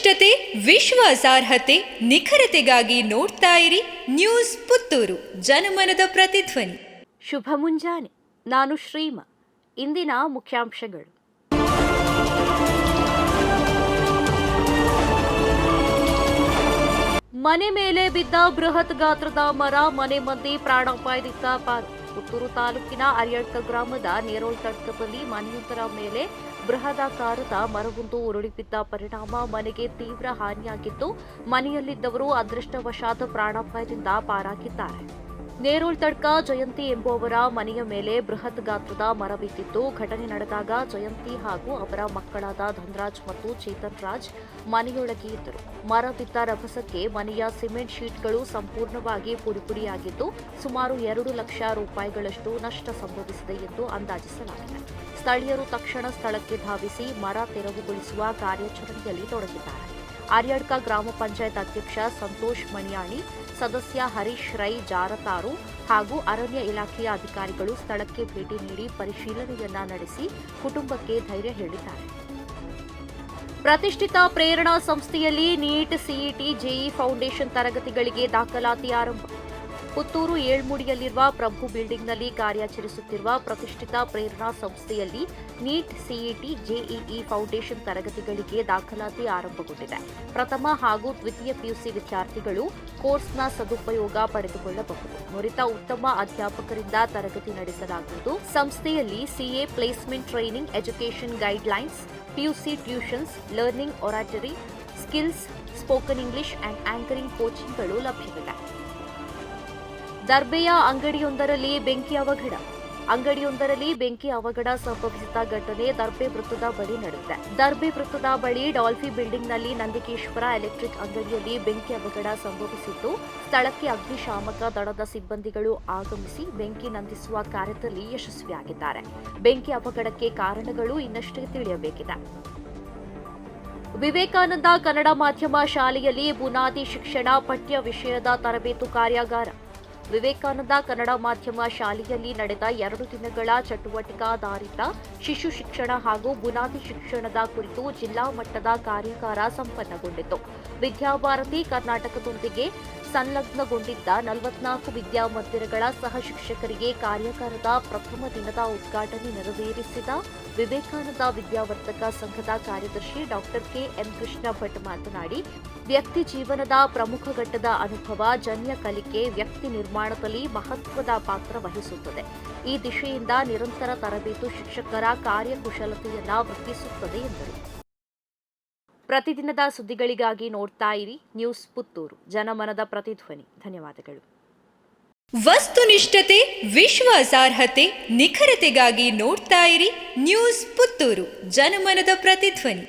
ವಸ್ತುನಿಷ್ಠತೆ, ವಿಶ್ವಾಸಾರ್ಹತೆ, ನಿಖರತೆಗಾಗಿ ನೋಡ್ತಾ ಇರಿ ನ್ಯೂಸ್ ಪುತ್ತೂರು, ಜನಮನದ ಪ್ರತಿಧ್ವನಿ. ಶುಭ ಮುಂಜಾನೆ. ನಾನು ಶ್ರೀಮಾ. ಇಂದಿನ ಮುಖ್ಯಾಂಶಗಳು. ಮನೆ ಮೇಲೆ ಬಿದ್ದ ಬೃಹತ್ ಗಾತ್ರದ ಮರ, ಮನೆ ಮಂದಿ ಪ್ರಾಣಾಪಾಯದಿಂದ ಪಾರು. ಪುತ್ತೂರು ತಾಲೂಕಿನ ಅರಿಯಡ್ಕ ಗ್ರಾಮದ ನೇರೋಳ್ ತಡ್ಕದಲ್ಲಿ ಮನೆಯೊಂದರ ಮೇಲೆ ಬೃಹದಾಕಾರದ ಮರವೊಂದು ಉರುಳಿ ಬಿದ್ದ ಪರಿಣಾಮ ಮನೆಗೆ ತೀವ್ರ ಹಾನಿಯಾಗಿದ್ದು, ಮನೆಯಲ್ಲಿದ್ದವರು ಅದೃಷ್ಟವಶಾತ್ ಪ್ರಾಣಾಪಾಯದಿಂದ ಪಾರಾಗಿದ್ದಾರೆ. ನೇರೋಳ್ ತಡ್ಕ ಜಯಂತಿ ಎಂಬುವವರ ಮನೆಯ ಮೇಲೆ ಬೃಹತ್ ಗಾತ್ರದ ಮರ ಬಿದ್ದಿದ್ದು, ಘಟನೆ ನಡೆದಾಗ ಜಯಂತಿ ಹಾಗೂ ಅವರ ಮಕ್ಕಳಾದ ಧನರಾಜ್ ಮತ್ತು ಚೇತನ್ ರಾಜ್ ಮನೆಯೊಳಗೆ ಇದ್ದರು. ಮರ ಬಿದ್ದ ರಭಸಕ್ಕೆ ಮನೆಯ ಸಿಮೆಂಟ್ ಶೀಟ್ಗಳು ಸಂಪೂರ್ಣವಾಗಿ ಪುಡಿಪುಡಿಯಾಗಿದ್ದು, ಸುಮಾರು 2 ಲಕ್ಷ ರೂಪಾಯಿಗಳಷ್ಟು ನಷ್ಟ ಸಂಭವಿಸಿದೆ ಎಂದು ಅಂದಾಜಿಸಲಾಗಿದೆ. ಸ್ಥಳೀಯರು ತಕ್ಷಣ ಸ್ಥಳಕ್ಕೆ ಧಾವಿಸಿ ಮರ ತೆರವುಗೊಳಿಸುವ ಕಾರ್ಯಾಚರಣೆಯಲ್ಲಿ ತೊಡಗಿದ್ದಾರೆ. ಆರ್ಯಡ್ಕ ಗ್ರಾಮ ಪಂಚಾಯತ್ ಅಧ್ಯಕ್ಷ ಸಂತೋಷ್ ಮಣಿಯಾಣಿ, ಸದಸ್ಯ ಹರೀಶ್ ರೈ ಜಾರತಾರು ಹಾಗೂ ಅರಣ್ಯ ಇಲಾಖೆಯ ಅಧಿಕಾರಿಗಳು ಸ್ಥಳಕ್ಕೆ ಭೇಟಿ ನೀಡಿ ಪರಿಶೀಲನೆಯನ್ನ ನಡೆಸಿ ಕುಟುಂಬಕ್ಕೆ ಧೈರ್ಯ ಹೇಳಿದ್ದಾರೆ. ಪ್ರತಿಷ್ಠಿತ ಪ್ರೇರಣಾ ಸಂಸ್ಥೆಯಲ್ಲಿ ನೀಟ್, ಸಿಇಟಿ, ಜೆಇ ಫೌಂಡೇಶನ್ ತರಗತಿಗಳಿಗೆ ದಾಖಲಾತಿ ಆರಂಭ. ಪುತ್ತೂರು ಏಳ್ಮುಡಿಯಲ್ಲಿರುವ ಪ್ರಭು ಬಿಲ್ಡಿಂಗ್ನಲ್ಲಿ ಕಾರ್ಯಾಚರಿಸುತ್ತಿರುವ ಪ್ರತಿಷ್ಠಿತ ಪ್ರೇರಣಾ ಸಂಸ್ಥೆಯಲ್ಲಿ ನೀಟ್, ಸಿಇಟಿ, ಜೆಇಇ ಫೌಂಡೇಶನ್ ತರಗತಿಗಳಿಗೆ ದಾಖಲಾತಿ ಆರಂಭಗೊಂಡಿದೆ. ಪ್ರಥಮ ಹಾಗೂ ದ್ವಿತೀಯ ಪಿಯುಸಿ ವಿದ್ಯಾರ್ಥಿಗಳು ಕೋರ್ಸ್ನ ಸದುಪಯೋಗ ಪಡೆದುಕೊಳ್ಳಬಹುದು. ನುರಿತ ಉತ್ತಮ ಅಧ್ಯಾಪಕರಿಂದ ತರಗತಿ ನಡೆಸಲಾಗುವುದು. ಸಂಸ್ಥೆಯಲ್ಲಿ CA placement training, education guidelines, PUC tuitions, learning oratory skills, spoken English and anchoring ಕೋಚಿಂಗ್ಗಳು ಲಭ್ಯವಿದೆ. ದರ್ಬೆಯ ಅಂಗಡಿಯೊಂದರಲ್ಲಿ ಬೆಂಕಿ ಅವಘಡ ಸಂಭವಿಸಿದ ಘಟನೆ ದರ್ಬೆ ವೃತ್ತದ ಬಳಿ ನಡೆದಿದೆ. ದರ್ಬೆ ವೃತ್ತದ ಬಳಿ ಡಾಲ್ಫಿ ಬಿಲ್ಡಿಂಗ್ನಲ್ಲಿ ನಂದಿಕೇಶ್ವರ ಎಲೆಕ್ಟ್ರಿಕ್ ಅಂಗಡಿಯಲ್ಲಿ ಬೆಂಕಿ ಅವಘಡ ಸಂಭವಿಸಿದ್ದು, ಸ್ಥಳಕ್ಕೆ ಅಗ್ನಿಶಾಮಕ ದಳದ ಸಿಬ್ಬಂದಿಗಳು ಆಗಮಿಸಿ ಬೆಂಕಿ ನಂದಿಸುವ ಕಾರ್ಯದಲ್ಲಿ ಯಶಸ್ವಿಯಾಗಿದ್ದಾರೆ. ಬೆಂಕಿ ಅವಘಡಕ್ಕೆ ಕಾರಣಗಳು ಇನ್ನಷ್ಟೇ ತಿಳಿಯಬೇಕಿದೆ. ವಿವೇಕಾನಂದ ಕನ್ನಡ ಮಾಧ್ಯಮ ಶಾಲೆಯಲ್ಲಿ ಬುನಾದಿ ಶಿಕ್ಷಣ ಪಠ್ಯ ವಿಷಯದ ತರಬೇತು ಕಾರ್ಯಾಗಾರ. ವಿವೇಕಾನಂದ ಕನ್ನಡ ಮಾಧ್ಯಮ ಶಾಲೆಯಲ್ಲಿ ನಡೆದ 2 ದಿನಗಳ ಚಟುವಟಿಕಾಧಾರಿತ ಶಿಶು ಶಿಕ್ಷಣ ಹಾಗೂ ಬುನಾದಿ ಶಿಕ್ಷಣದ ಕುರಿತು ಜಿಲ್ಲಾ ಮಟ್ಟದ ಕಾರ್ಯಾಗಾರ ಸಂಪನ್ನಗೊಂಡಿತು. ವಿದ್ಯಾಭಾರತಿ ಕರ್ನಾಟಕದೊಂದಿಗೆ ಸಂಲಗ್ನಗೊಂಡಿದ್ದ 44 ವಿದ್ಯಾಮಂದಿರಗಳ ಸಹ ಶಿಕ್ಷಕರಿಗೆ ಕಾರ್ಯಾಗಾರದ ಪ್ರಥಮ ದಿನದ ಉದ್ಘಾಟನೆ ನೆರವೇರಿಸಿದ ವಿವೇಕಾನಂದ ವಿದ್ಯಾವರ್ಧಕ ಸಂಘದ ಕಾರ್ಯದರ್ಶಿ ಡಾ ಕೆಎಂ ಕೃಷ್ಣ ಭಟ್ ಮಾತನಾಡಿ, ವ್ಯಕ್ತಿ ಜೀವನದ ಪ್ರಮುಖ ಘಟ್ಟದ ಅನುಭವ, ಜನ್ಯ ಕಲಿಕೆ ವ್ಯಕ್ತಿ ನಿರ್ಮಾಣದಲ್ಲಿ ಮಹತ್ವದ ಪಾತ್ರ ವಹಿಸುತ್ತದೆ. ಈ ದಿಶೆಯಿಂದ ನಿರಂತರ ತರಬೇತು ಶಿಕ್ಷಕರ ಕಾರ್ಯಕುಶಲತೆಯನ್ನ ವೃದ್ಧಿಸುತ್ತದೆ ಎಂದರು. ಪ್ರತಿದಿನದ ಸುದ್ದಿಗಳಿಗಾಗಿ ನೋಡ್ತಾ ಇರಿ ನ್ಯೂಸ್ ಪುತ್ತೂರು, ಜನಮನದ ಪ್ರತಿಧ್ವನಿ. ಧನ್ಯವಾದಗಳು. ವಸ್ತುನಿಷ್ಠತೆ, ವಿಶ್ವಾಸಾರ್ಹತೆ, ನಿಖರತೆಗಾಗಿ ನೋಡ್ತಾ ಇರಿ ನ್ಯೂಸ್ ಪುತ್ತೂರು, ಜನಮನದ ಪ್ರತಿಧ್ವನಿ.